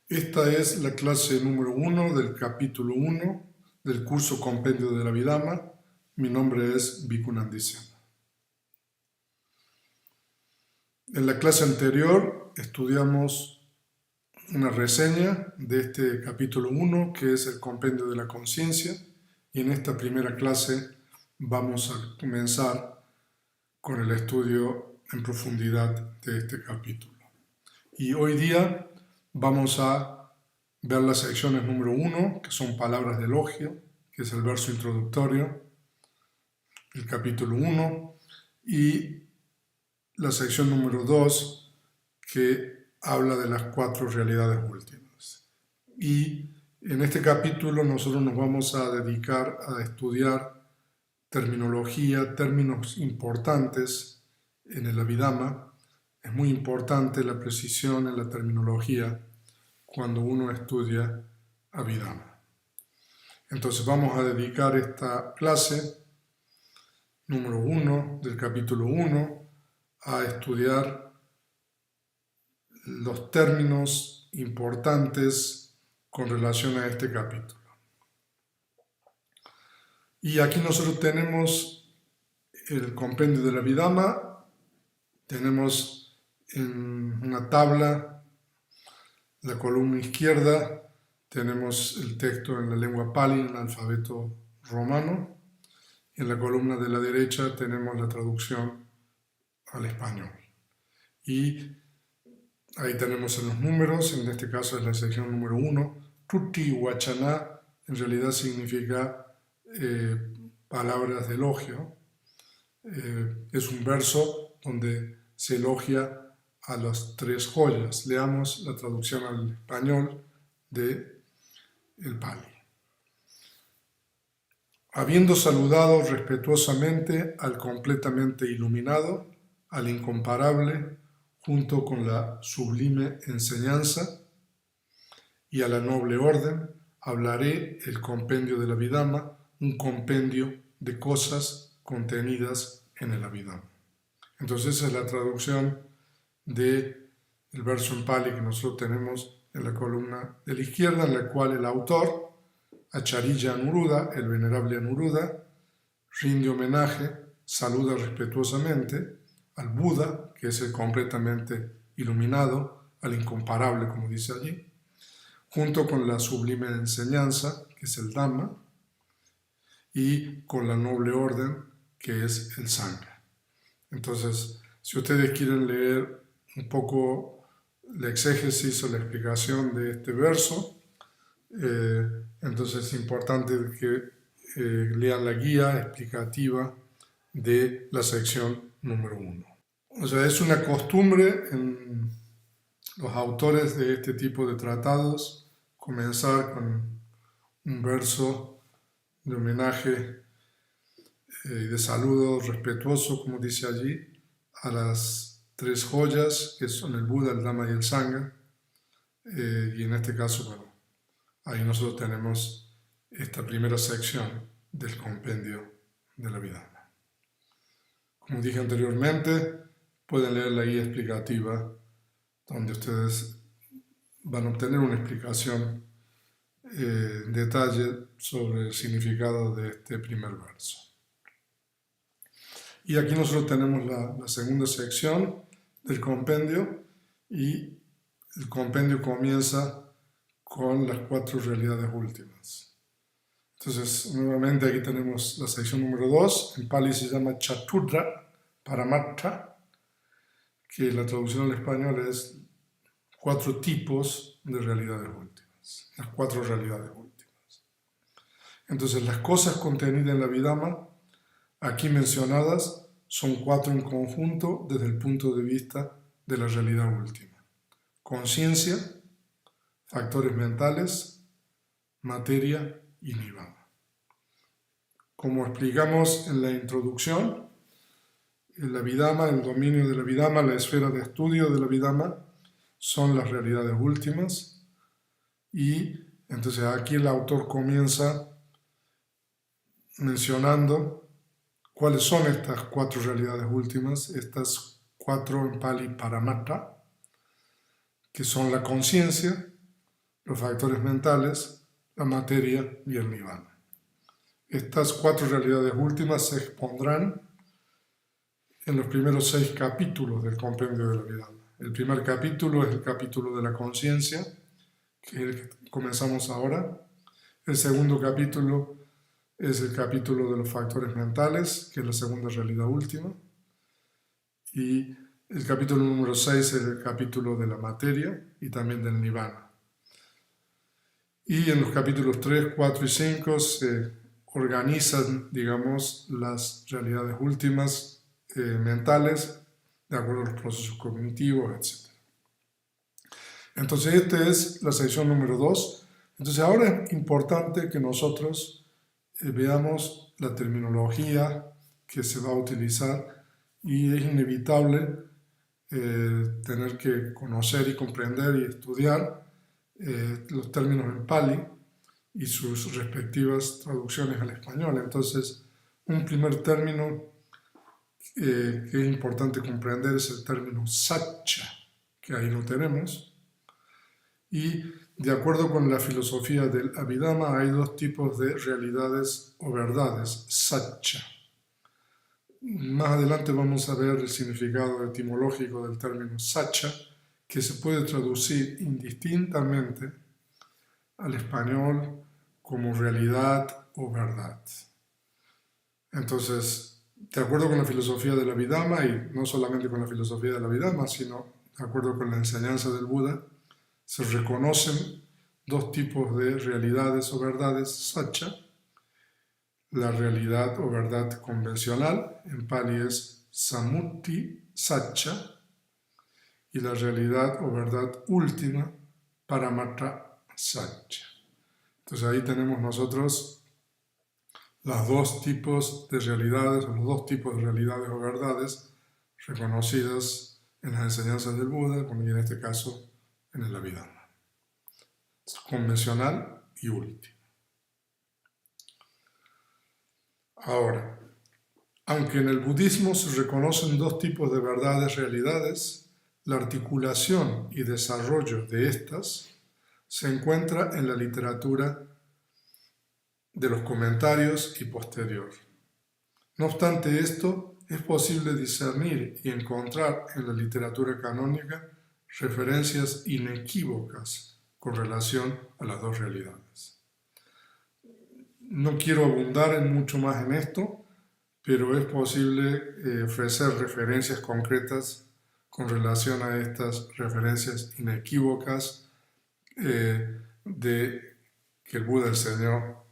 Esta es la clase número 1 del capítulo 1 del curso Compendio de la Abhidhamma. Mi nombre es Bhikkhu Nandisena. En la clase anterior estudiamos una reseña de este capítulo 1, que es el Compendio de la Conciencia, y en esta primera clase vamos a comenzar con el estudio en profundidad de este capítulo. Y hoy día vamos a ver las secciones número 1, que son palabras de elogio, que es el verso introductorio, el capítulo 1, y la sección número 2, que habla de las 4 realidades últimas. Y en este capítulo nosotros nos vamos a dedicar a estudiar terminología, términos importantes en el Abhidhamma. Es muy importante la precisión en la terminología cuando uno estudia Abhidhamma. Entonces vamos a dedicar esta clase número 1 del capítulo 1 a estudiar los términos importantes con relación a este capítulo. Y aquí nosotros tenemos el compendio de la Abhidhamma, tenemos en una tabla, la columna izquierda, tenemos el texto en la lengua pali, en el alfabeto romano, y en la columna de la derecha tenemos la traducción al español. Y ahí tenemos en los números, en este caso es la sección número 1, Tutti Vachana, en realidad significa palabras de elogio. Es un verso donde se elogia a las 3 joyas. Leamos la traducción al español de el Pali. Habiendo saludado respetuosamente al completamente iluminado, al incomparable, junto con la sublime enseñanza y a la noble orden, hablaré el compendio del Abhidhamma, un compendio de cosas contenidas en el Abhidhamma. Entonces esa es la traducción del verso en Pali que nosotros tenemos en la columna de la izquierda, en la cual el autor, Acharya Anuruddha, el venerable Anuruddha, rinde homenaje, saluda respetuosamente al Buda, que es el completamente iluminado, al incomparable, como dice allí, junto con la sublime enseñanza, que es el Dhamma, y con la noble orden, que es el Sangha. Entonces, si ustedes quieren leer un poco la exégesis o la explicación de este verso, entonces es importante que lean la guía explicativa de la sección número 1. O sea, es una costumbre en los autores de este tipo de tratados comenzar con un verso de homenaje y de saludo respetuoso, como dice allí, a las 3 joyas que son el Buda, el Dhamma y el Sangha. Y en este caso, bueno, ahí nosotros tenemos esta primera sección del compendio de la Abhidhamma. Como dije anteriormente, pueden leer la guía explicativa donde ustedes van a obtener una explicación en detalle sobre el significado de este primer verso. Y aquí nosotros tenemos la segunda sección del compendio y el compendio comienza con las 4 realidades últimas. Entonces, nuevamente aquí tenemos la sección número 2, en Pali se llama Chaturdha Paramattha, que la traducción al español es 4 tipos de realidades últimas, las 4 realidades últimas. Entonces, las cosas contenidas en la Abhidhamma, aquí mencionadas, son 4 en conjunto desde el punto de vista de la realidad última. Conciencia, factores mentales, materia y nirvana. Como explicamos en la introducción, el Abhidhamma, el dominio del Abhidhamma, la esfera de estudio del Abhidhamma, son las realidades últimas. Y entonces aquí el autor comienza mencionando cuáles son estas 4 realidades últimas, estas 4 en Pali Paramattha, que son la conciencia, los factores mentales, la materia y el nirvana. Estas 4 realidades últimas se expondrán en los primeros 6 capítulos del compendio de la Abhidhamma. El primer capítulo es el capítulo de la conciencia, que es el que comenzamos ahora. El segundo capítulo es el capítulo de los factores mentales, que es la segunda realidad última. Y el capítulo número 6 es el capítulo de la materia y también del nirvana. Y en los capítulos 3, 4 y 5 se organizan, digamos, las realidades últimas mentales de acuerdo a los procesos cognitivos, etc. Entonces, esta es la sección número 2. Entonces, ahora es importante que nosotros veamos la terminología que se va a utilizar y es inevitable tener que conocer y comprender y estudiar los términos en Pali y sus respectivas traducciones al español. Entonces, un primer término que es importante comprender es el término Satcha, que ahí lo tenemos. Y de acuerdo con la filosofía del Abhidhamma, hay 2 tipos de realidades o verdades, Satcha. Más adelante vamos a ver el significado etimológico del término Satcha, que se puede traducir indistintamente al español como realidad o verdad. Entonces, de acuerdo con la filosofía del Abhidhamma, y no solamente con la filosofía del Abhidhamma, sino de acuerdo con la enseñanza del Buda, se reconocen 2 tipos de realidades o verdades, Satcha. La realidad o verdad convencional, en Pali es Sammuti Satcha, y la realidad o verdad última, Paramatra Satcha. Entonces ahí tenemos nosotros los 2 tipos de realidades, o los 2 tipos de realidades o verdades reconocidas en las enseñanzas del Buda, como en este caso en el Abhidhamma. Convencional y última. Ahora, aunque en el budismo se reconocen 2 tipos de verdades, realidades, la articulación y desarrollo de estas se encuentra en la literatura de los comentarios y posterior. No obstante esto, es posible discernir y encontrar en la literatura canónica referencias inequívocas con relación a las 2 realidades. No quiero abundar en mucho más en esto, pero es posible ofrecer referencias concretas con relación a estas referencias inequívocas de que el Buda enseñó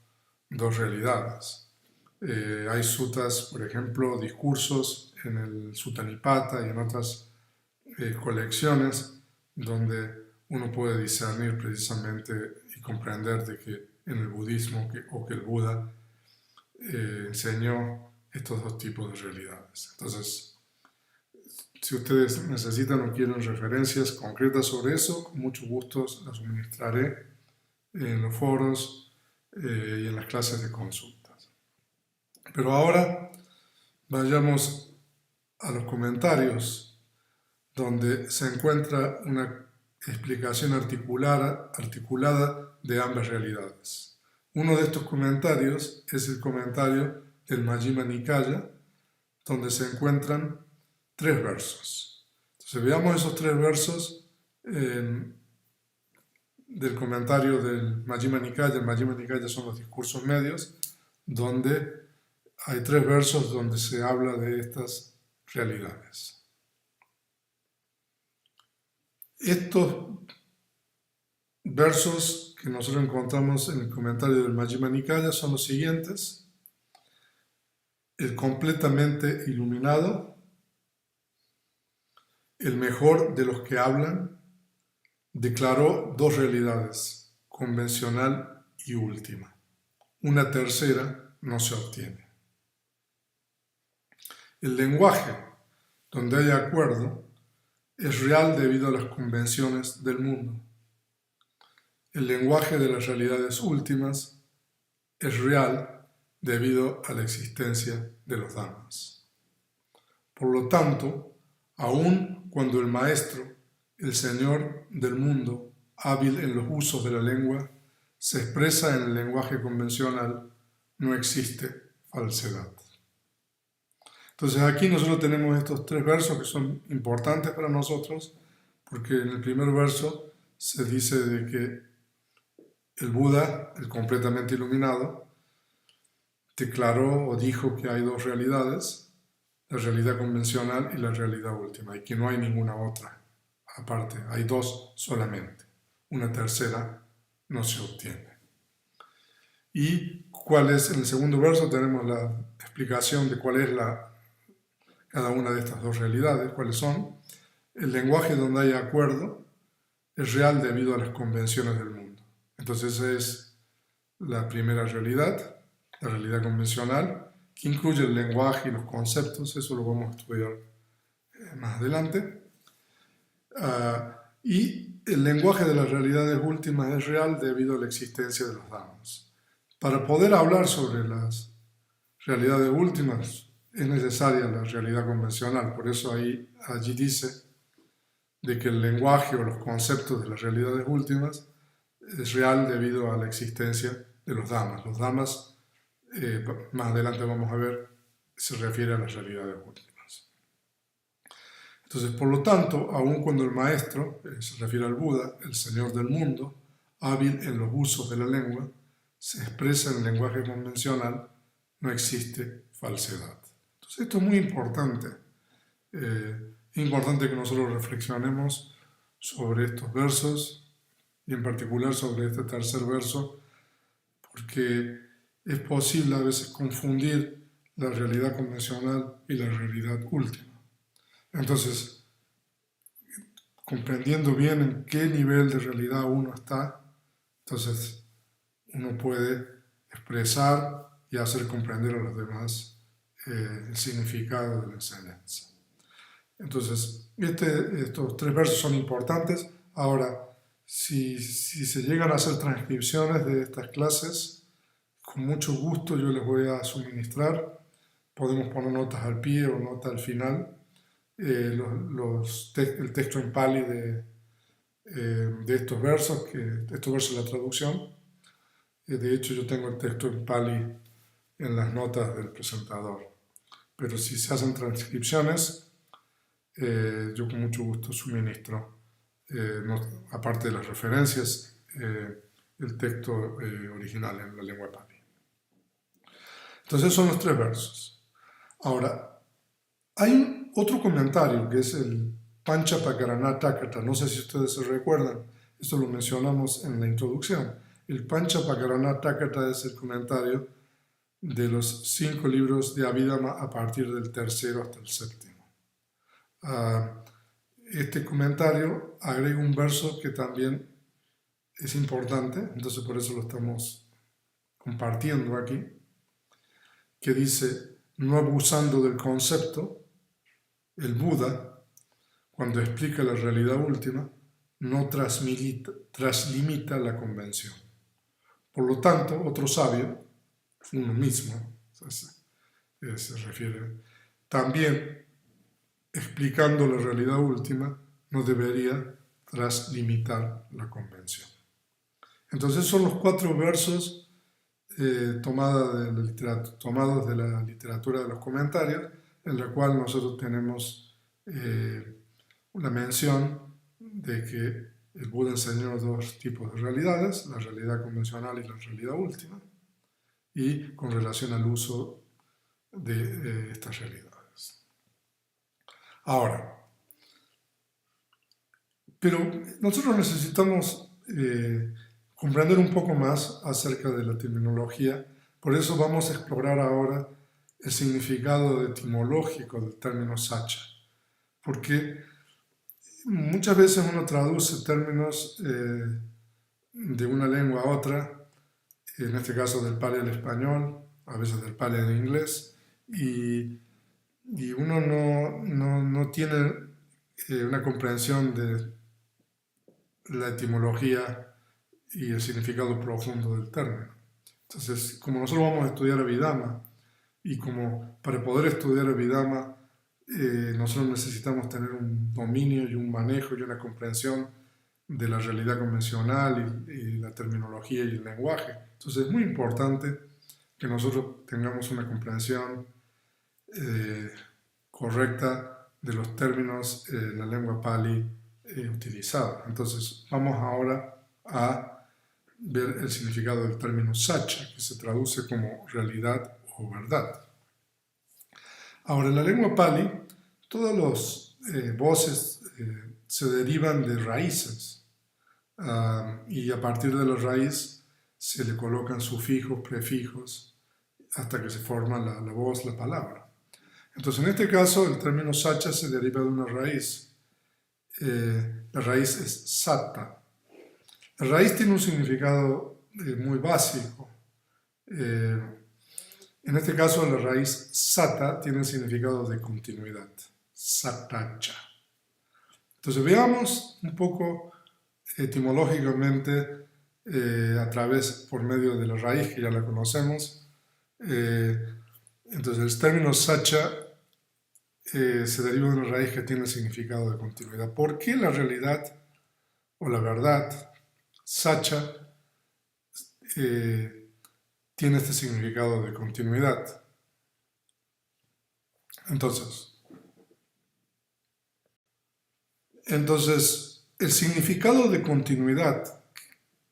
2 realidades. Hay suttas, por ejemplo, discursos en el Sutta Nipata y en otras colecciones donde uno puede discernir precisamente y comprender de que en el budismo que el Buda enseñó estos 2 tipos de realidades. Entonces, si ustedes necesitan o quieren referencias concretas sobre eso, con mucho gusto las suministraré en los foros y en las clases de consultas. Pero ahora vayamos a los comentarios, donde se encuentra una explicación articulada de ambas realidades. Uno de estos comentarios es el comentario del Majjhima Nikaya, donde se encuentran 3 versos. Entonces veamos esos 3 versos del comentario del Majjhima Nikaya. El Majjhima Nikaya son los discursos medios, donde hay 3 versos donde se habla de estas realidades. Estos versos que nosotros encontramos en el comentario del Majjhima Nikaya son los siguientes: el completamente iluminado, el mejor de los que hablan, declaró 2 realidades, convencional y última. Una tercera no se obtiene. El lenguaje, donde hay acuerdo, es real debido a las convenciones del mundo. El lenguaje de las realidades últimas es real debido a la existencia de los dhammas. Por lo tanto, aun cuando el Maestro, el Señor del mundo, hábil en los usos de la lengua, se expresa en el lenguaje convencional, no existe falsedad. Entonces aquí nosotros tenemos estos tres versos que son importantes para nosotros, porque en el primer verso se dice de que el Buda, el completamente iluminado, declaró o dijo que hay dos realidades, la realidad convencional y la realidad última, y que no hay ninguna otra aparte, hay dos solamente, una tercera no se obtiene. Y cuál es, en el segundo verso tenemos la explicación de cuál es cada una de estas dos realidades, cuáles son. El lenguaje donde hay acuerdo es real debido a las convenciones del mundo. Entonces esa es la primera realidad, la realidad convencional, que incluye el lenguaje y los conceptos, eso lo vamos a estudiar más adelante. Y el lenguaje de las realidades últimas es real debido a la existencia de los dhammas. Para poder hablar sobre las realidades últimas es necesaria la realidad convencional, por eso allí dice de que el lenguaje o los conceptos de las realidades últimas es real debido a la existencia de los dhammas. Los dhammas, más adelante vamos a ver, se refiere a las realidades últimas. Entonces, por lo tanto, aun cuando el maestro, se refiere al Buda, el Señor del mundo, hábil en los usos de la lengua, se expresa en el lenguaje convencional, no existe falsedad. Entonces, esto es muy importante. Es importante que nosotros reflexionemos sobre estos versos y en particular sobre este tercer verso, porque es posible a veces confundir la realidad convencional y la realidad última. Entonces, comprendiendo bien en qué nivel de realidad uno está, entonces uno puede expresar y hacer comprender a los demás el significado de la enseñanza. Entonces, estos tres versos son importantes. Ahora, si se llegan a hacer transcripciones de estas clases, con mucho gusto yo les voy a suministrar. Podemos poner notas al pie o notas al final. El texto en Pali de estos versos, estos versos de la traducción. De hecho, yo tengo el texto en Pali en las notas del presentador. Pero si se hacen transcripciones, yo con mucho gusto suministro, aparte de las referencias, el texto original en la lengua Pali. Entonces son los tres versos. Ahora, hay otro comentario que es el Panchapakarana Takata. No sé si ustedes se recuerdan, esto lo mencionamos en la introducción. El Panchapakarana Takata es el comentario de los 5 libros de Abhidhamma a partir del tercero hasta el séptimo. Este comentario agrega un verso que también es importante, entonces por eso lo estamos compartiendo aquí, que dice: no abusando del concepto, el Buda, cuando explica la realidad última, no traslimita la convención. Por lo tanto, otro sabio, uno mismo, se refiere, también explicando la realidad última, no debería traslimitar la convención. Entonces son los 4 versos tomados de la literatura de los comentarios, en la cual nosotros tenemos una mención de que el Buda enseñó 2 tipos de realidades, la realidad convencional y la realidad última, y con relación al uso de estas realidades. Ahora, pero nosotros necesitamos comprender un poco más acerca de la terminología, por eso vamos a explorar ahora el significado etimológico del término sacha, porque muchas veces uno traduce términos de una lengua a otra, en este caso del Pali al español, a veces del Pali al inglés, y uno no tiene una comprensión de la etimología y el significado profundo del término. Entonces, como nosotros vamos a estudiar Abhidhamma, y como para poder estudiar Abhidhamma nosotros necesitamos tener un dominio y un manejo y una comprensión de la realidad convencional y la terminología y el lenguaje. Entonces es muy importante que nosotros tengamos una comprensión correcta de los términos en la lengua Pali utilizada. Entonces vamos ahora a ver el significado del término Satya, que se traduce como realidad o verdad. Ahora, en la lengua Pali, todas las voces se derivan de raíces y a partir de la raíz se le colocan sufijos, prefijos, hasta que se forma la voz, la palabra. Entonces, en este caso, el término Satya se deriva de una raíz. La raíz es Satta. La raíz tiene un significado muy básico. En este caso, la raíz Sata tiene el significado de continuidad. Satacha. Entonces, veamos un poco etimológicamente a través, por medio de la raíz, que ya la conocemos. Entonces, el término Sacha se deriva de una raíz que tiene el significado de continuidad. ¿Por qué la realidad o la verdad, Sacha, tiene este significado de continuidad? Entonces, el significado de continuidad,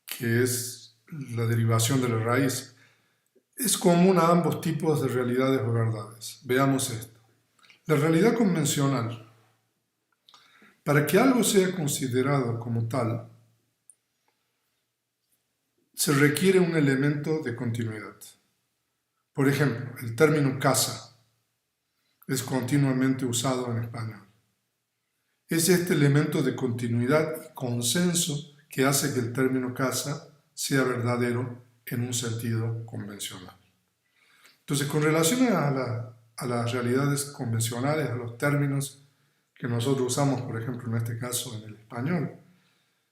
que es la derivación de la raíz, es común a ambos tipos de realidades o verdades. Veamos esto. La realidad convencional. Para que algo sea considerado como tal, se requiere un elemento de continuidad. Por ejemplo, el término casa es continuamente usado en español. Es este elemento de continuidad y consenso que hace que el término casa sea verdadero en un sentido convencional. Entonces, con relación a las realidades convencionales, a los términos que nosotros usamos, por ejemplo, en este caso en el español,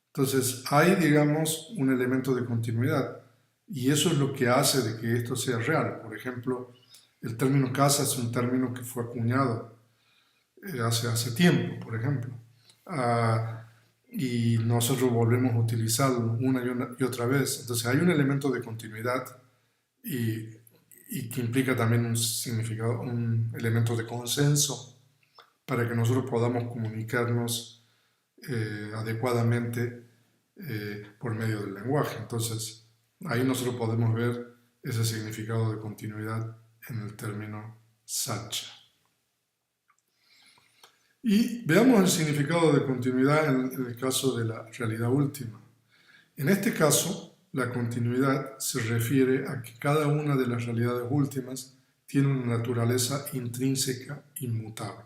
entonces hay, digamos, un elemento de continuidad y eso es lo que hace de que esto sea real. Por ejemplo, el término casa es un término que fue acuñado hace tiempo, por ejemplo, y nosotros volvemos a utilizarlo una y otra vez. Entonces hay un elemento de continuidad y que implica también un significado, un elemento de consenso para que nosotros podamos comunicarnos adecuadamente por medio del lenguaje. Entonces ahí nosotros podemos ver ese significado de continuidad en el término Satya. Y veamos el significado de continuidad en el caso de la realidad última. En este caso, la continuidad se refiere a que cada una de las realidades últimas tiene una naturaleza intrínseca inmutable.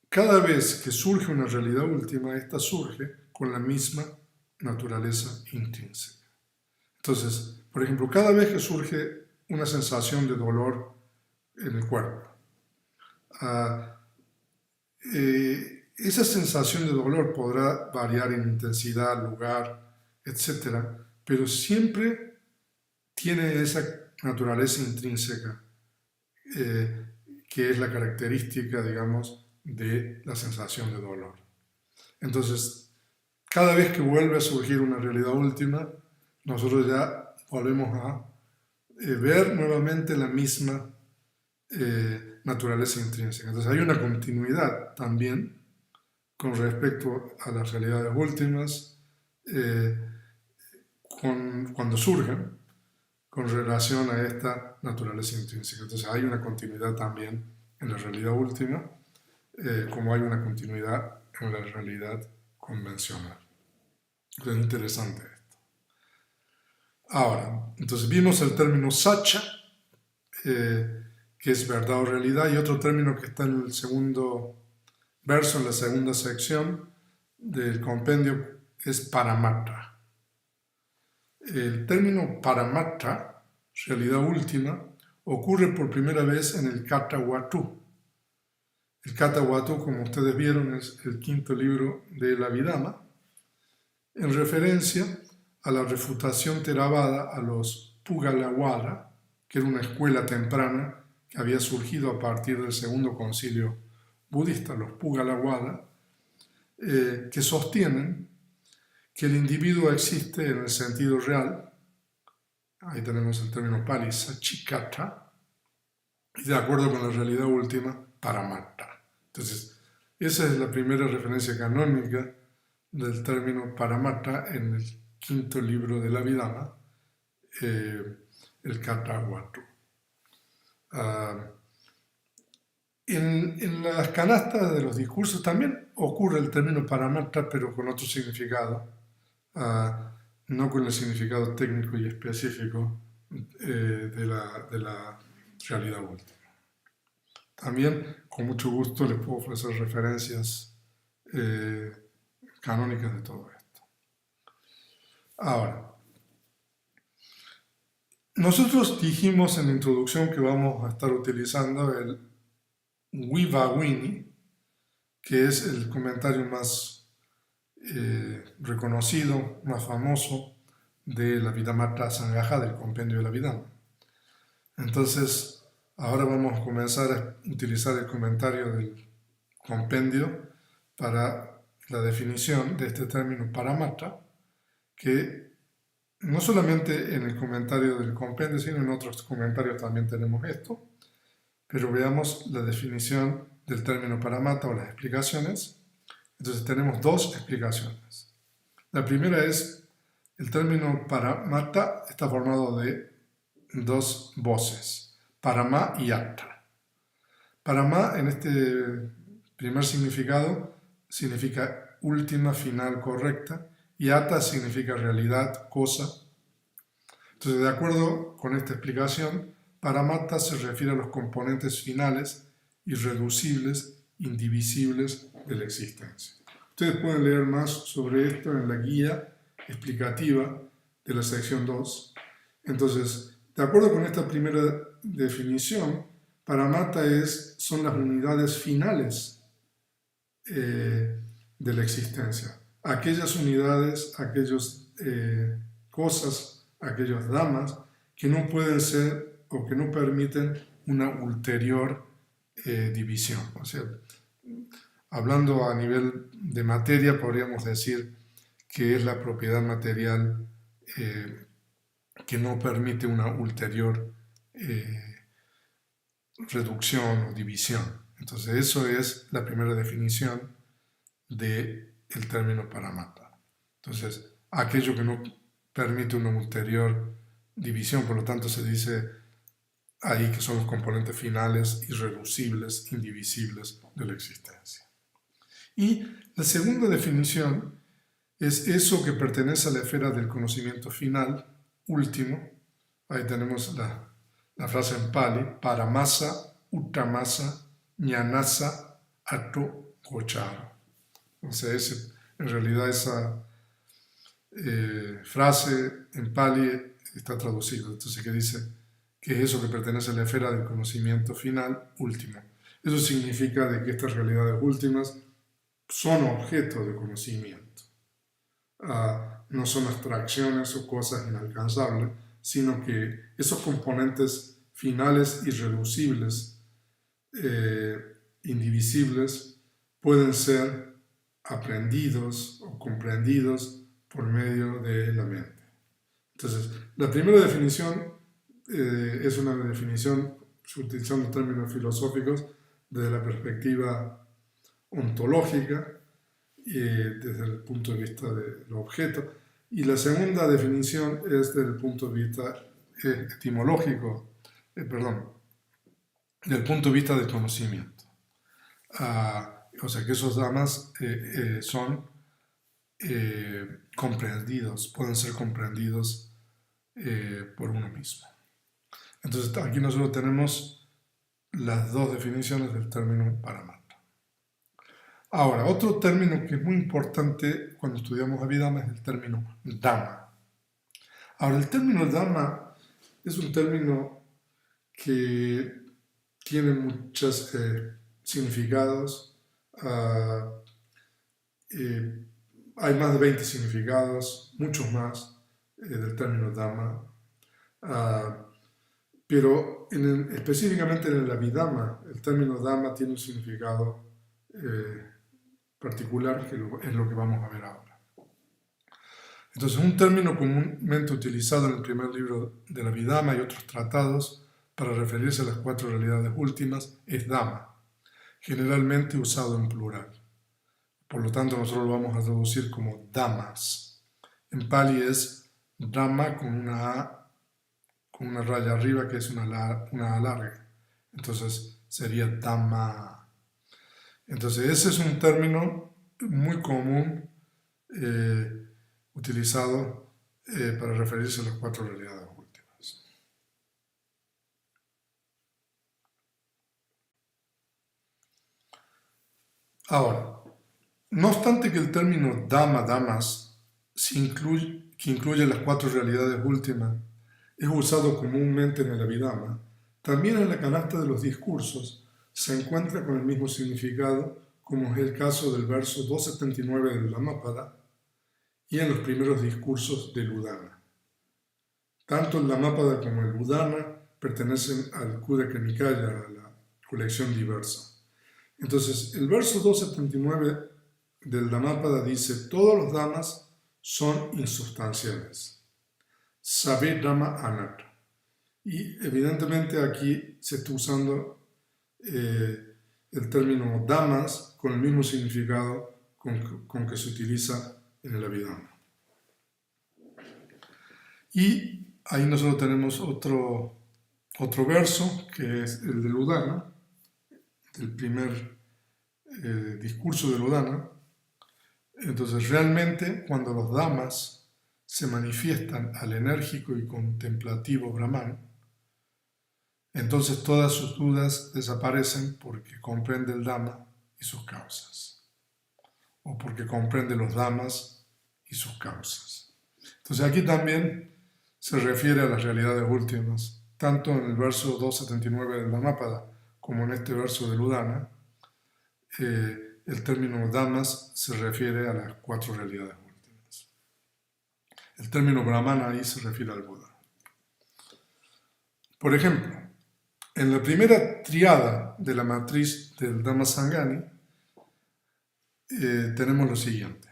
Cada vez que surge una realidad última, esta surge con la misma naturaleza intrínseca. Entonces, por ejemplo, cada vez que surge una sensación de dolor en el cuerpo, esa sensación de dolor podrá variar en intensidad, lugar, etc., pero siempre tiene esa naturaleza intrínseca que es la característica, digamos, de la sensación de dolor. Entonces, cada vez que vuelve a surgir una realidad última, nosotros ya volvemos a ver nuevamente la misma naturaleza intrínseca. Entonces hay una continuidad también con respecto a las realidades últimas cuando surgen con relación a esta naturaleza intrínseca. Entonces hay una continuidad también en la realidad última como hay una continuidad en la realidad convencional. Entonces es interesante esto. Ahora, entonces vimos el término Satya, que es verdad o realidad, y otro término que está en el segundo verso, en la segunda sección del compendio, es Paramattha. El término Paramattha, realidad última, ocurre por primera vez en el Katha-Vatu. El Katha-Vatu, como ustedes vieron, es el quinto libro de la Abhidhamma, en referencia a la refutación Theravada a los Puggalawada, que era una escuela temprana que había surgido a partir del segundo concilio budista, los Puggalawada, que sostienen que el individuo existe en el sentido real. Ahí tenemos el término pali, sachikata, y de acuerdo con la realidad última, paramatta. Entonces, esa es la primera referencia canónica del término paramatta en el quinto libro de la Abhidhamma, el Katha-vatu. En las canastas de los discursos también ocurre el término paramatta, pero con otro significado, no con el significado técnico y específico de la realidad última. También, con mucho gusto, les puedo ofrecer referencias canónicas de todo esto. Ahora, nosotros dijimos en la introducción que vamos a estar utilizando el Vivagini, que es el comentario más reconocido, más famoso de la Abhidhamma Sangaha, del compendio de la Abhidhamma. Entonces, ahora vamos a comenzar a utilizar el comentario del compendio para la definición de este término paramatta, que no solamente en el comentario del compendio, sino en otros comentarios también tenemos esto, pero veamos la definición del término paramatta o las explicaciones. Entonces tenemos dos explicaciones. La primera es, el término paramatta está formado de dos voces, parama y atta. Parama en este primer significado significa última, final, correcta, y atta significa realidad, cosa. Entonces, de acuerdo con esta explicación, paramatta se refiere a los componentes finales, irreducibles, indivisibles de la existencia. Ustedes pueden leer más sobre esto en la guía explicativa de la sección 2. Entonces, de acuerdo con esta primera definición, paramatta son las unidades finales de la existencia. Aquellas unidades, aquellas cosas, aquellos dhammas que no pueden ser o que no permiten una ulterior división. O sea, hablando a nivel de materia, podríamos decir que es la propiedad material que no permite una ulterior reducción o división. Entonces, eso es la primera definición del término paramatta. Entonces, aquello que no permite una ulterior división, por lo tanto se dice ahí que son los componentes finales, irreducibles, indivisibles de la existencia. Y la segunda definición es eso que pertenece a la esfera del conocimiento final, último. Ahí tenemos la frase en Pali, paramasa, uttamasa, jnanasa, atto, gochara. O sea, en realidad esa frase en Pali está traducida. Entonces, ¿qué dice? Que es eso que pertenece a la esfera del conocimiento final, último. Eso significa de que estas realidades últimas son objeto de conocimiento. No son abstracciones o cosas inalcanzables, sino que esos componentes finales irreducibles, indivisibles, pueden ser aprendidos o comprendidos por medio de la mente. Entonces, la primera definición es una definición, utilizando términos filosóficos, desde la perspectiva ontológica, desde el punto de vista del objeto. Y la segunda definición es desde el punto de vista etimológico, del punto de vista del conocimiento. O sea que esos dhammas son comprendidos, pueden ser comprendidos por uno mismo. Entonces aquí nosotros tenemos las dos definiciones del término paramatta. Ahora, otro término que es muy importante cuando estudiamos Abhidhamma es el término Dhamma. Ahora, el término Dhamma es un término que tiene muchos significados. Hay más de 20 significados, muchos más, del término Dhamma. Pero específicamente en el Abhidhamma, el término Dhamma tiene un significado particular, que es lo que vamos a ver ahora. Entonces, un término comúnmente utilizado en el primer libro de la Abhidhamma y otros tratados para referirse a las 4 realidades últimas es Dhamma, generalmente usado en plural. Por lo tanto, nosotros lo vamos a traducir como Dhammas. En Pali es Dhamma con una A, con una raya arriba que es una A larga. Entonces sería Dhamma. Entonces ese es un término muy común utilizado para referirse a las 4 realidades últimas. Ahora, no obstante que el término Dhamma, Dhammas, que incluye las 4 realidades últimas, es usado comúnmente en el Abhidhamma, también en la canasta de los discursos se encuentra con el mismo significado, como es el caso del verso 279 del Dhammapada y en los primeros discursos del Udana. Tanto el Dhammapada como el Udana pertenecen al Khuddaka Nikaya, a la colección diversa. Entonces, el verso 279 del Dhammapada dice: todos los Dhammas son insubstanciales. Sabe Dhamma Anatta. Y evidentemente aquí se está usando el término Dhammas con el mismo significado con que se utiliza en el Abhidhamma. Y ahí nosotros tenemos otro verso, que es el del Udana, del primer discurso del Udana. Entonces, realmente, cuando los Dhammas se manifiestan al enérgico y contemplativo Brahman, entonces todas sus dudas desaparecen porque comprende el Dhamma y sus causas, o porque comprende los Dhammas y sus causas. Entonces aquí también se refiere a las realidades últimas, tanto en el verso 279 del Dhammapada como en este verso del Udana. El término Dhammas se refiere a las 4 realidades últimas. El término Brahman ahí se refiere al Buda. Por ejemplo, en la primera triada de la matriz del Dhammasangani tenemos lo siguiente: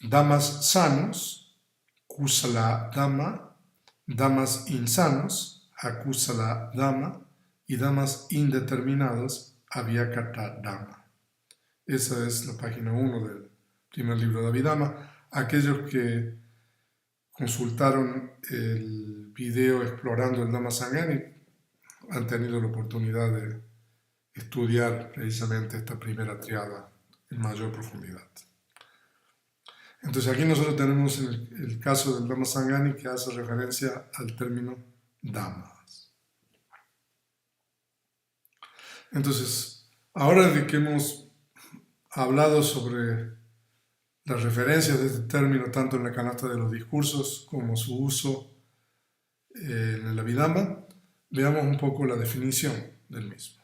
Dhammas sanos, Kusala Dhamma; Dhammas insanos, Akusala Dhamma; y Dhammas indeterminados, Avyakata Dhamma. Esa es la página 1 del primer libro de Abhidhamma. Aquellos que consultaron el video explorando el Dhammasangani han tenido la oportunidad de estudiar precisamente esta primera triada en mayor profundidad. Entonces aquí nosotros tenemos el caso del Dhammasangani, que hace referencia al término Dhammas. Entonces, ahora de que hemos hablado sobre las referencias de este término tanto en la canasta de los discursos como su uso en el Abhidhamma, veamos un poco la definición del mismo.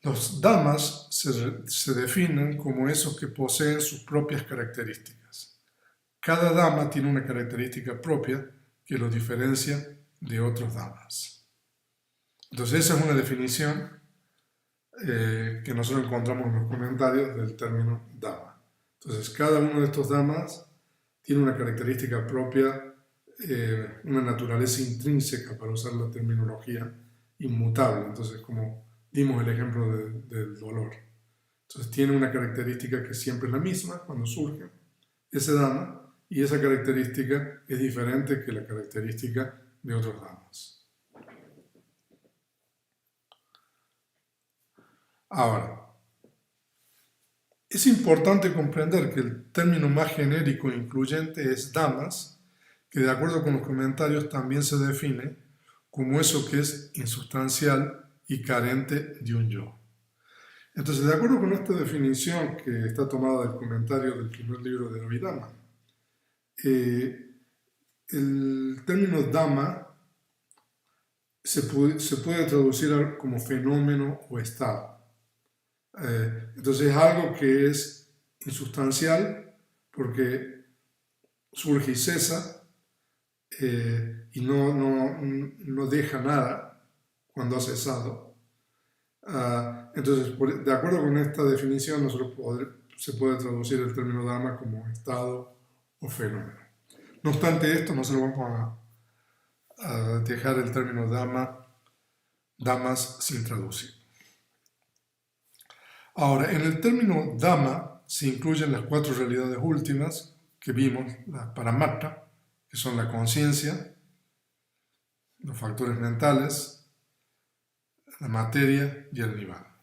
Los Dhammas se definen como esos que poseen sus propias características. Cada Dhamma tiene una característica propia que lo diferencia de otros Dhammas. Entonces esa es una definición que nosotros encontramos en los comentarios del término Dhamma. Entonces cada uno de estos Dhammas tiene una característica propia, una naturaleza intrínseca, para usar la terminología, inmutable. Entonces, como dimos el ejemplo del dolor. Entonces tiene una característica que siempre es la misma cuando surge ese Dhamma, y esa característica es diferente que la característica de otros Dhammas. Ahora, es importante comprender que el término más genérico e incluyente es Dhammas, que de acuerdo con los comentarios también se define como eso que es insubstancial y carente de un yo. Entonces, de acuerdo con esta definición que está tomada del comentario del primer libro de la Abhidhamma, el término Dhamma se puede traducir como fenómeno o estado. Entonces es algo que es insustancial porque surge y cesa y no deja nada cuando ha cesado. Entonces, de acuerdo con esta definición, nosotros se puede traducir el término Dhamma como estado o fenómeno. No obstante esto, nosotros vamos a dejar el término Dhammas sin traducir. Ahora, en el término Dhamma se incluyen las 4 realidades últimas que vimos, las Paramatta, que son la conciencia, los factores mentales, la materia y el Nirvana.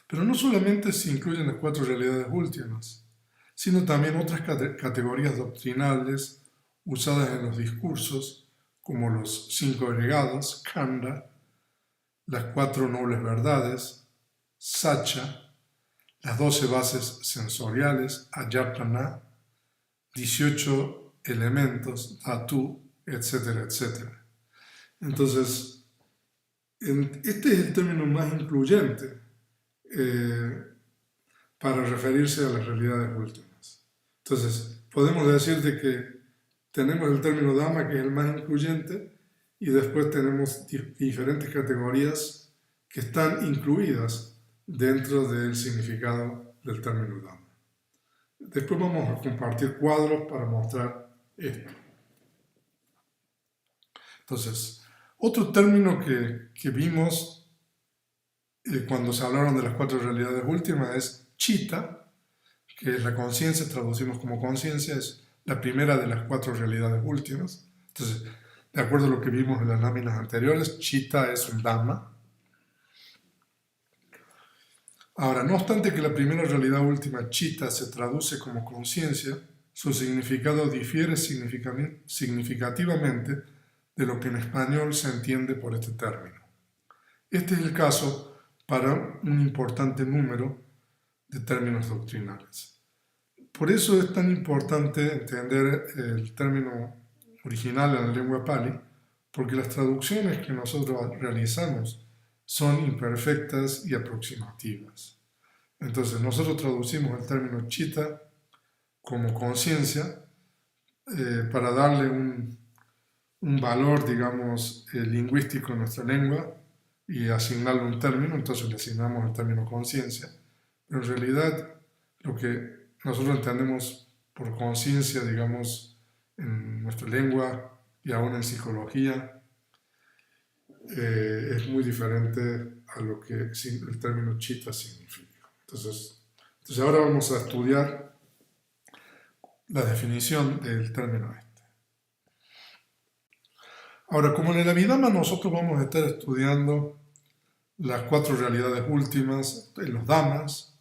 Pero no solamente se incluyen las 4 realidades últimas, sino también otras categorías doctrinales usadas en los discursos, como los 5 agregados, Khanda, las 4 nobles verdades, Satcha, las 12 bases sensoriales, Ayatana, 18 elementos, Dhatu, etcétera, etcétera. Entonces, este es el término más incluyente para referirse a las realidades últimas. Entonces, podemos decir de que tenemos el término Dhamma, que es el más incluyente, y después tenemos diferentes categorías que están incluidas dentro del significado del término Dhamma. Después vamos a compartir cuadros para mostrar esto. Entonces, otro término que vimos cuando se hablaron de las 4 realidades últimas es Chitta, que es la conciencia, traducimos como conciencia, es la primera de las 4 realidades últimas. Entonces, de acuerdo a lo que vimos en las láminas anteriores, Chitta es un Dhamma. Ahora, no obstante que la primera realidad última, Chitta, se traduce como conciencia, su significado difiere significativamente de lo que en español se entiende por este término. Este es el caso para un importante número de términos doctrinales. Por eso es tan importante entender el término original en la lengua Pali, porque las traducciones que nosotros realizamos son imperfectas y aproximativas. Entonces, nosotros traducimos el término Chitta como conciencia para darle un valor, digamos, lingüístico en nuestra lengua y asignarle un término, entonces le asignamos el término conciencia. Pero en realidad, lo que nosotros entendemos por conciencia, digamos, en nuestra lengua y aún en psicología, es muy diferente a lo que el término Chitta significa. Entonces ahora vamos a estudiar la definición del término este. Ahora, como en el Abhidhamma nosotros vamos a estar estudiando las 4 realidades últimas, los Dhammas,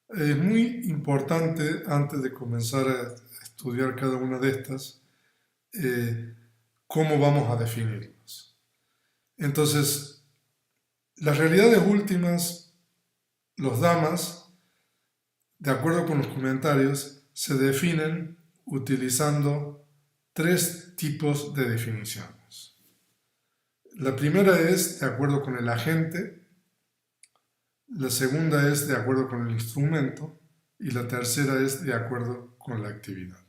es muy importante, antes de comenzar a estudiar cada una de estas, cómo vamos a definirlas. Entonces, las realidades últimas, los Dhammas, de acuerdo con los comentarios, se definen utilizando 3 tipos de definiciones. La primera es de acuerdo con el agente, la segunda es de acuerdo con el instrumento y la tercera es de acuerdo con la actividad.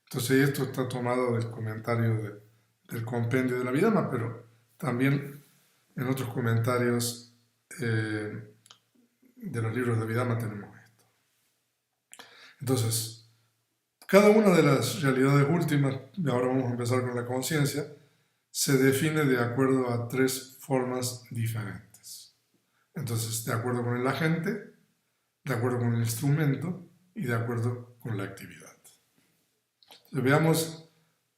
Entonces esto está tomado del comentario del compendio de la Abhidhamma, pero también en otros comentarios de los libros de Abhidhamma tenemos esto. Entonces, cada una de las realidades últimas, y ahora vamos a empezar con la conciencia, se define de acuerdo a 3 formas diferentes. Entonces, de acuerdo con el agente, de acuerdo con el instrumento y de acuerdo con la actividad. Entonces, veamos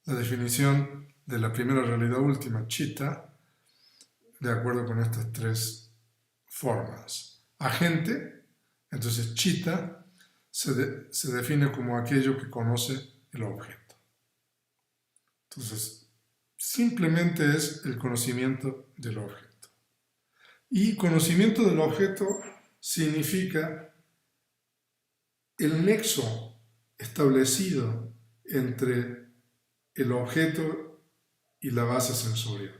la definición de la primera realidad última, Chitta, de acuerdo con estas 3 formas. Agente, entonces Chitta, se define como aquello que conoce el objeto. Entonces, simplemente es el conocimiento del objeto. Y conocimiento del objeto significa el nexo establecido entre el objeto y la base sensorial.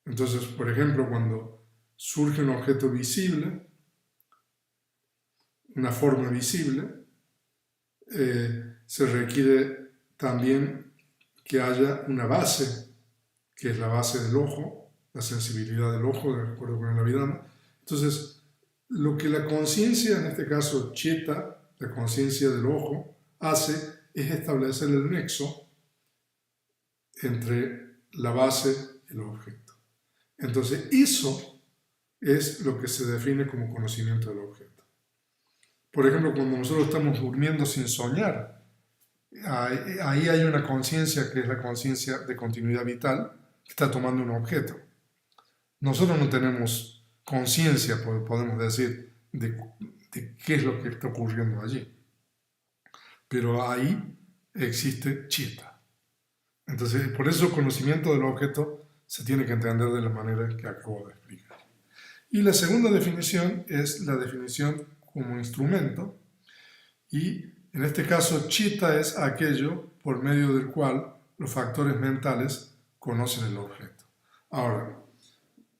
Entonces, por ejemplo, cuando surge un objeto visible, una forma visible, se requiere también que haya una base, que es la base del ojo, la sensibilidad del ojo, de acuerdo con el Abhidhamma. Entonces, Lo que la conciencia, en este caso Cheta, la conciencia del ojo, hace es establecer el nexo entre la base y el objeto. Entonces, eso es lo que se define como conocimiento del objeto. Por ejemplo, cuando nosotros estamos durmiendo sin soñar, ahí hay una conciencia que es la conciencia de continuidad vital que está tomando un objeto. Nosotros no tenemos conciencia, podemos decir, de qué es lo que está ocurriendo allí. Pero ahí existe Chitta. Entonces, por eso el conocimiento del objeto se tiene que entender de la manera que acabo de explicar. Y la segunda definición es la definición como instrumento, y en este caso Chitta es aquello por medio del cual los factores mentales conocen el objeto. Ahora,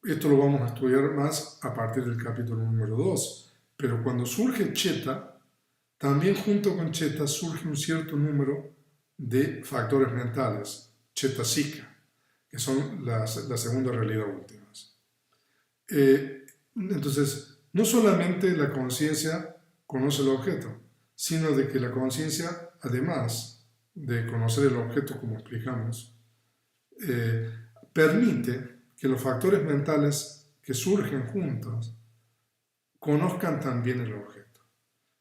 esto lo vamos a estudiar más a partir del capítulo número 2, pero cuando surge Chitta, también junto con Chitta surge un cierto número de factores mentales, Chetasika, que son la segunda realidad última. Entonces, no solamente la conciencia conoce el objeto, sino de que la conciencia, además de conocer el objeto como explicamos, permite que los factores mentales que surgen juntos conozcan también el objeto.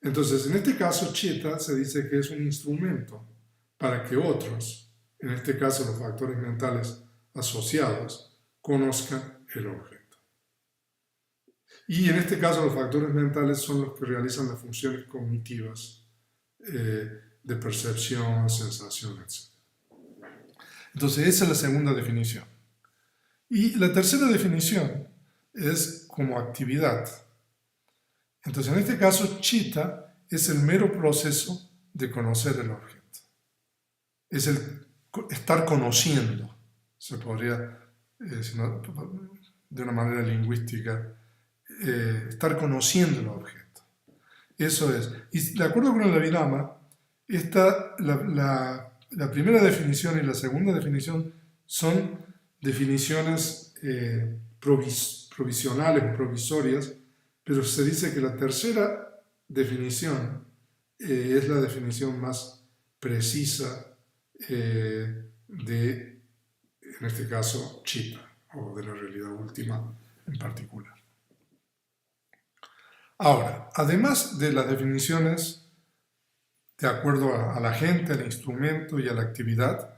Entonces, en este caso, Chitta se dice que es un instrumento para que otros, en este caso los factores mentales asociados, conozcan el objeto. Y en este caso los factores mentales son los que realizan las funciones cognitivas de percepción, sensación, etc. Entonces esa es la segunda definición. Y la tercera definición es como actividad. Entonces en este caso Chitta es el mero proceso de conocer el objeto. Es el estar conociendo, se podría decir de una manera lingüística, estar conociendo el objeto. Eso es. Y de acuerdo con el Abhidhamma, la primera definición y la segunda definición son definiciones provisionales o provisorias, pero se dice que la tercera definición es la definición más precisa de, en este caso, Chitta, o de la realidad última en particular. Ahora, además de las definiciones de acuerdo a la gente, al instrumento y a la actividad,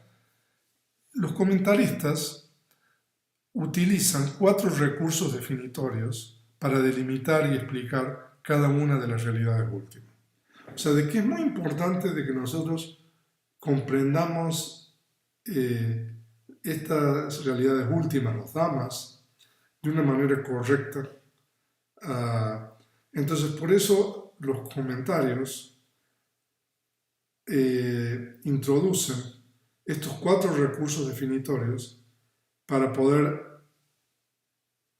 los comentaristas utilizan 4 recursos definitorios para delimitar y explicar cada una de las realidades últimas. O sea, de que es muy importante de que nosotros comprendamos estas realidades últimas, los dhammas, de una manera correcta. Entonces, por eso los comentarios introducen estos 4 recursos definitorios para poder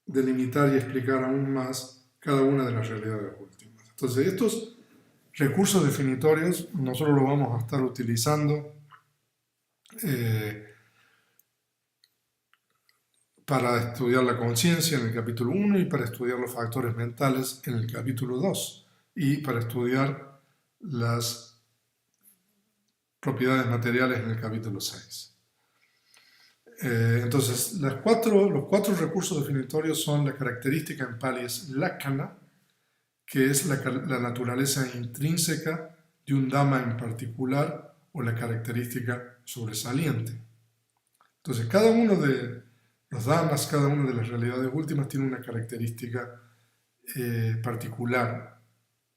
delimitar y explicar aún más cada una de las realidades últimas. Entonces, estos recursos definitorios nosotros los vamos a estar utilizando para estudiar la conciencia en el capítulo 1 y para estudiar los factores mentales en el capítulo 2 y para estudiar las propiedades materiales en el capítulo 6. Entonces, los 4 recursos definitorios son la característica en Pali es lakkhana, que es la naturaleza intrínseca de un dhamma en particular o la característica sobresaliente. Entonces, cada uno de los dhammas, cada una de las realidades últimas tiene una característica particular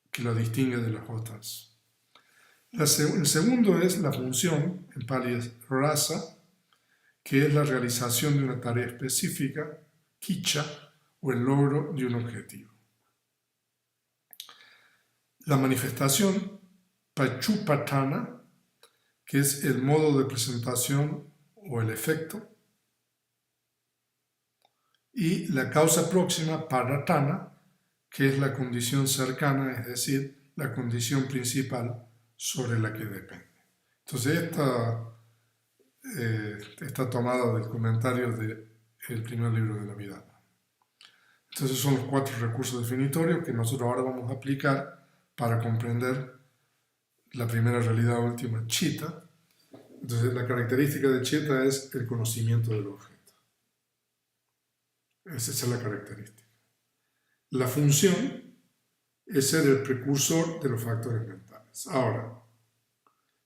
que lo distingue de las otras. El segundo es la función, en Pali es rasa, que es la realización de una tarea específica, kicha, o el logro de un objetivo. La manifestación, pachupatthana, que es el modo de presentación o el efecto, y la causa próxima, paratthana, que es la condición cercana, es decir, la condición principal sobre la que depende. Entonces, está tomada del comentario del primer libro de la Abhidhamma. Entonces son los 4 recursos definitorios que nosotros ahora vamos a aplicar para comprender la primera realidad última, chitta. Entonces la característica de chitta es el conocimiento del objeto. Esa es la característica. La función es ser el precursor de los factores mentales. Ahora,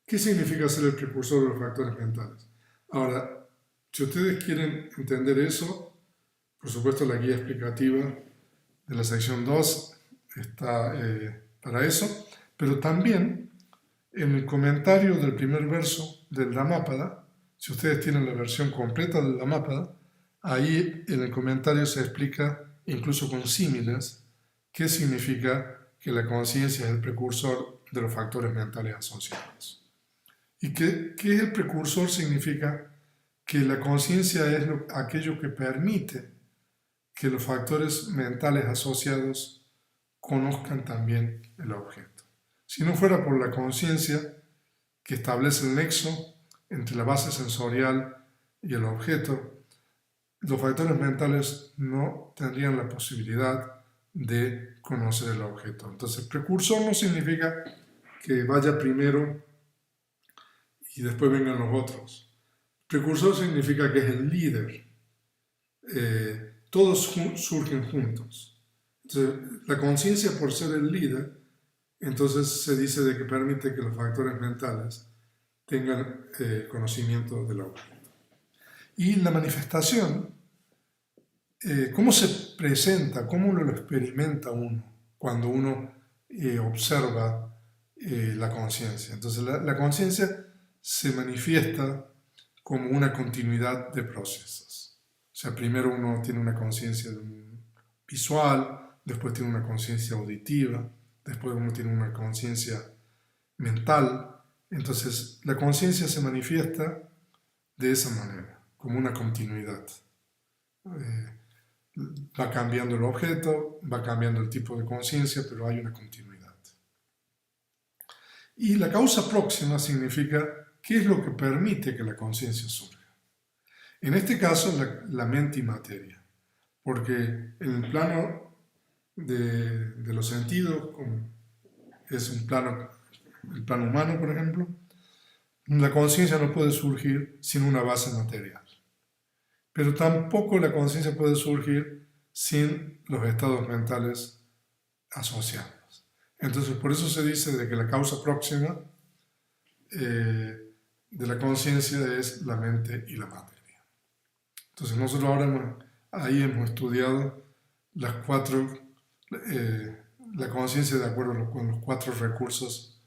¿qué significa ser el precursor de los factores mentales? Ahora, si ustedes quieren entender eso, por supuesto la guía explicativa de la sección 2 está para eso, pero también en el comentario del primer verso del Dhammapada, si ustedes tienen la versión completa del Dhammapada, ahí en el comentario se explica, incluso con símiles, qué significa que la conciencia es el precursor de los factores mentales asociados. Y que es el precursor significa que la conciencia es aquello que permite que los factores mentales asociados conozcan también el objeto. Si no fuera por la conciencia que establece el nexo entre la base sensorial y el objeto, los factores mentales no tendrían la posibilidad de conocer el objeto. Entonces, precursor no significa que vaya primero y después vengan los otros. Precursor significa que es el líder. Todos surgen juntos. Entonces, la conciencia, por ser el líder, entonces se dice de que permite que los factores mentales tengan conocimiento del objeto. Y la manifestación, ¿cómo se presenta, cómo lo experimenta uno cuando uno observa la conciencia? Entonces la conciencia se manifiesta como una continuidad de procesos. O sea, primero uno tiene una conciencia visual, después tiene una conciencia auditiva, después uno tiene una conciencia mental. Entonces la conciencia se manifiesta de esa manera, como una continuidad. Va cambiando el objeto, va cambiando el tipo de conciencia, pero hay una continuidad. Y la causa próxima significa qué es lo que permite que la conciencia surja. En este caso, la mente y materia, porque en el plano de los sentidos, como es el plano humano, por ejemplo, la conciencia no puede surgir sin una base material. Pero tampoco la conciencia puede surgir sin los estados mentales asociados. Entonces, por eso se dice de que la causa próxima de la conciencia es la mente y la materia. Entonces, nosotros ahora ahí hemos estudiado la conciencia de acuerdo con los 4 recursos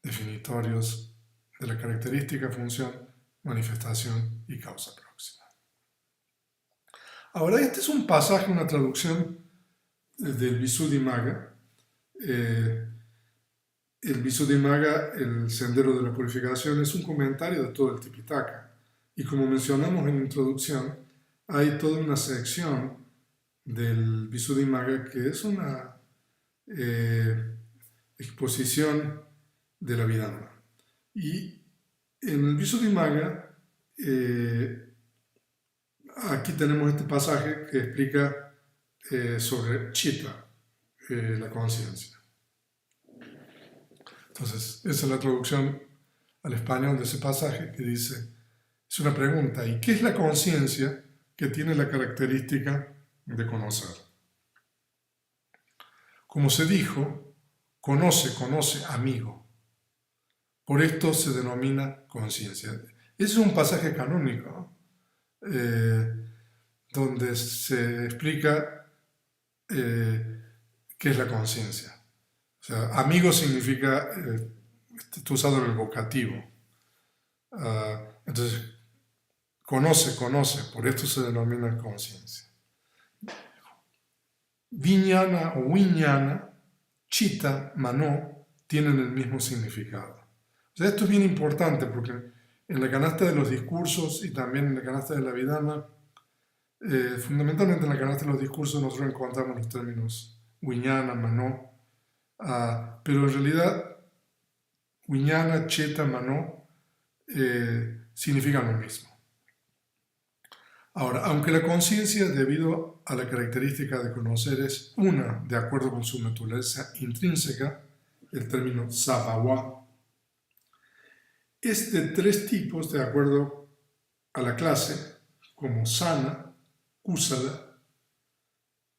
definitorios de la característica, función, manifestación y causa próxima. Ahora, este es un pasaje, una traducción del Visuddhimagga. El Visuddhimagga, el Sendero de la Purificación, es un comentario de todo el Tipitaka. Y como mencionamos en la introducción, hay toda una sección del Visuddhimagga que es una exposición de la Vidhamma. Y en el Visuddhimagga, aquí tenemos este pasaje que explica sobre chitta, la conciencia. Entonces, esa es la traducción al español de ese pasaje que dice, es una pregunta, ¿y qué es la conciencia que tiene la característica de conocer? Como se dijo, conoce, amigo. Por esto se denomina conciencia. Ese es un pasaje canónico, donde se explica qué es la conciencia. O sea, amigo significa, está usado en el vocativo. Entonces, conoce, por esto se denomina conciencia. Vijnana o Vijnana, chitta, mano, tienen el mismo significado. O sea, esto es bien importante porque en la canasta de los discursos y también en la canasta de la Vidhamma, fundamentalmente en la canasta de los discursos nosotros encontramos los términos Vijnana, mano, pero en realidad Vijnana, chitta, mano significan lo mismo. Ahora, aunque la conciencia, debido a la característica de conocer es una, de acuerdo con su naturaleza intrínseca, el término sabhawa. Es de tres tipos de acuerdo a la clase, como sana, kusala,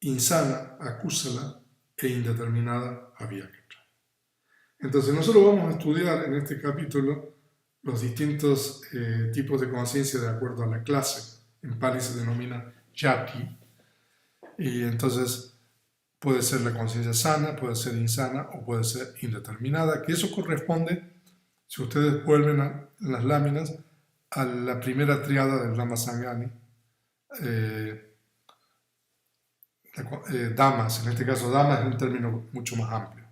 insana, akusala e indeterminada, avyakta. Entonces nosotros vamos a estudiar en este capítulo los distintos tipos de conciencia de acuerdo a la clase. En Pali se denomina jati. Y entonces puede ser la conciencia sana, puede ser insana o puede ser indeterminada, que eso corresponde, si ustedes vuelven a las láminas, a la primera triada del Dhamma Sangani, Dhammas. En este caso Dhamma es un término mucho más amplio.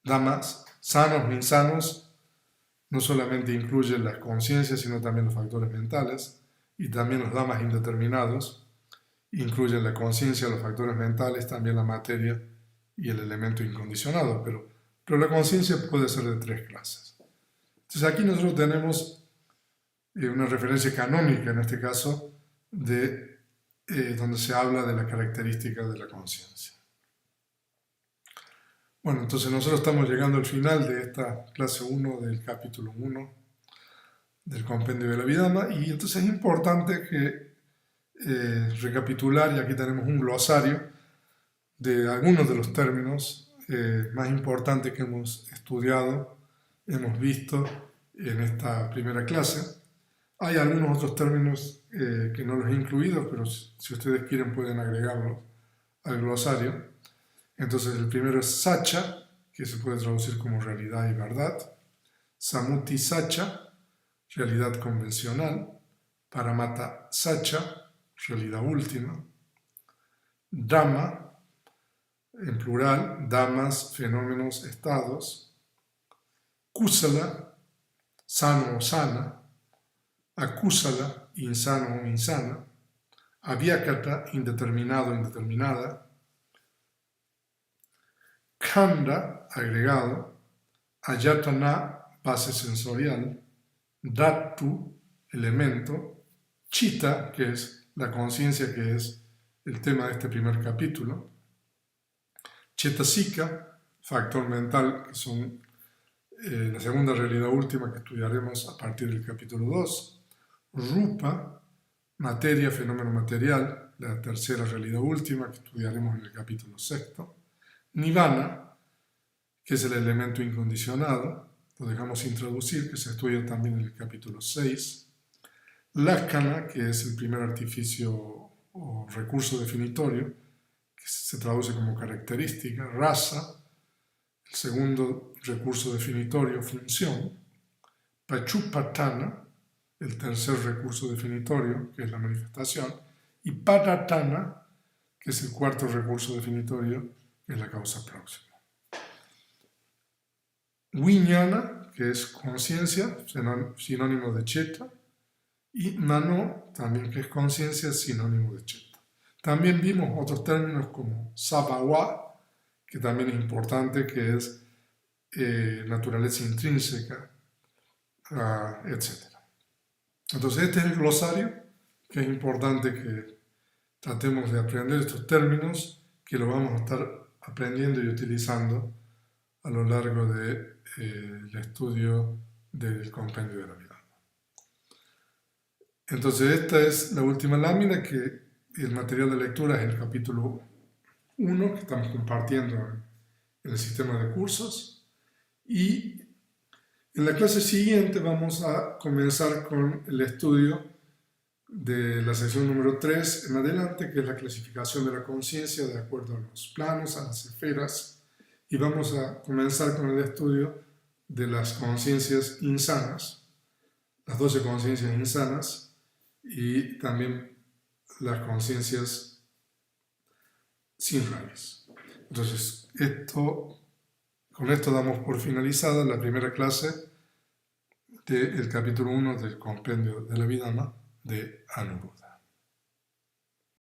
Dhammas, sanos o insanos, no solamente incluyen las conciencias, sino también los factores mentales, y también los Dhammas indeterminados, incluyen la conciencia, los factores mentales, también la materia y el elemento incondicionado, pero la conciencia puede ser de tres clases. Entonces aquí nosotros tenemos una referencia canónica, en este caso, de donde se habla de la característica de la conciencia. Bueno, entonces nosotros estamos llegando al final de esta clase 1 del capítulo 1 del Compendio de la Abhidhamma, y entonces es importante que recapitular, y aquí tenemos un glosario de algunos de los términos más importantes que hemos estudiado, hemos visto en esta primera clase. Hay algunos otros términos que no los he incluido, pero si ustedes quieren pueden agregarlos al glosario. Entonces el primero es Sacha, que se puede traducir como realidad y verdad. Samuti Sacha, realidad convencional. Paramata Sacha, realidad última. Dhamma, en plural, dhammas, fenómenos, estados. Kusala, sano o sana. Akusala, insano o insana. Avyakata, indeterminado o indeterminada. Khanda, agregado. Ayatana, base sensorial. Dhatu, elemento. Chitta, que es la conciencia, que es el tema de este primer capítulo. Chetasika, factor mental, que son la segunda realidad última que estudiaremos a partir del capítulo 2. Rupa, materia, fenómeno material, la tercera realidad última que estudiaremos en el capítulo 6. Nirvana, que es el elemento incondicionado, lo dejamos introducir, que se estudia también en el capítulo 6. Lakkhana, que es el primer artificio o recurso definitorio, que se traduce como característica. Rasa, el segundo recurso definitorio, función. Pachupatthana, el tercer recurso definitorio, que es la manifestación. Y Padatthana, que es el cuarto recurso definitorio, que es la causa próxima. Vijnana, que es conciencia, sinónimo de Chitta. Y Mano, también, que es conciencia, sinónimo de Chitta. También vimos otros términos como Sabhawa, que también es importante, que es naturaleza intrínseca, etc. Entonces este es el glosario, que es importante que tratemos de aprender estos términos, que lo vamos a estar aprendiendo y utilizando a lo largo del estudio del Compendio de la Abhidhamma. Entonces esta es la última lámina, que el material de lectura es el capítulo 1 que estamos compartiendo en el sistema de cursos, y en la clase siguiente vamos a comenzar con el estudio de la sección número 3 en adelante, que es la clasificación de la conciencia de acuerdo a los planos, a las esferas, y vamos a comenzar con el estudio de las conciencias insanas, las 12 conciencias insanas, y también las conciencias sin raíz. Entonces, con esto damos por finalizada la primera clase del capítulo 1 del Compendio de la Abhidhamma de Anuruddha.